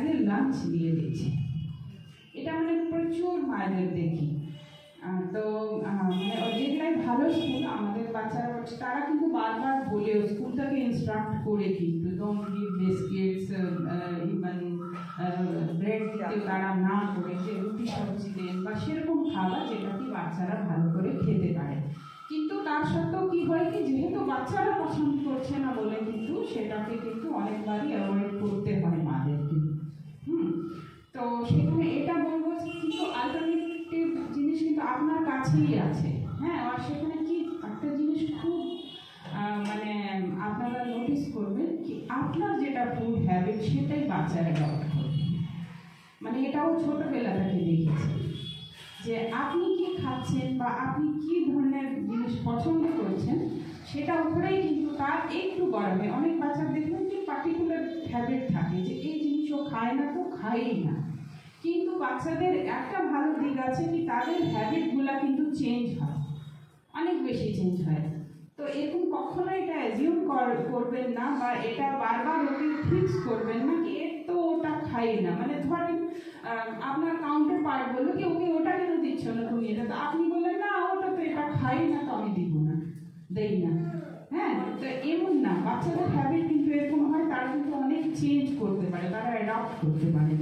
As a lunch দিয়ে দিচ্ছে। এটা মানে প্রচুর মায়েদের দেখি। তো মানে যেগুলাই ভালো স্কুল আমাদের বাচ্চারা হচ্ছে তারা কিন্তু বারবার বলেও স্কুলটাকে ইনস্ট্রাক্ট করে কিন্তু ডোন্ট গিভ বিস্কিটস, মানে ব্রেড তারা না করে যে রুটি সবজি দেন বা সেরকম খাবার যেটা কি বাচ্চারা ভালো করে খেতে পারে। কিন্তু তার সত্ত্বেও কি হয় কি যেহেতু বাচ্চারা পছন্দ করছে না বলে কিন্তু সেটাকে কিন্তু অনেকবারই অ্যাভয়েড করতে হয় মাদেরকে। তো সেখানে এটা বলবো যে কিন্তু অল্টারনেটিভ জিনিস কিন্তু আপনার কাছেই আছে। হ্যাঁ, আর সেখানে কি একটা জিনিস খুব মানে আপনারা নোটিস করবেন কি আপনার যেটা ফুড হ্যাবিট সেটাই বাচ্চারা অ্যাডপ্ট করবে। মানে এটাও ছোটবেলা থেকে দেখেছি যে আপনি কি খাচ্ছেন বা আপনি কি ধরনের জিনিস পছন্দ করছেন সেটা উপরেই কিন্তু তার একটু বাড়বে। অনেক বাচ্চা দেখবেন যে পার্টিকুলার হ্যাবিট থাকে যে এই জিনিস ও খায় না তো খায়ই না, কিন্তু বাচ্চাদের একটা ভালো দিক আছে কি তাদের হ্যাবিটগুলা কিন্তু চেঞ্জ হয়, অনেক বেশি চেঞ্জ হয়। তো এরকম কখনো এটা অ্যাজিউম করবেন না বা এটা বারবার ওকে ফিক্স করবেন না কি এর তো ওটা খাই না। মানে ধরেন আপনার কাউন্টার পার্ট বললো কি ওকে ওটা কেন দিচ্ছ না তুমি, এটা তো আপনি বললেন না ওটা তো এটা খাই না তো আমি দিব না, দেই না। হ্যাঁ, তো এমন না, বাচ্চাদের হ্যাবিট কিন্তু এরকম হয়, তারা কিন্তু অনেক চেঞ্জ করতে পারে, তারা অ্যাডাপ্ট করতে পারে।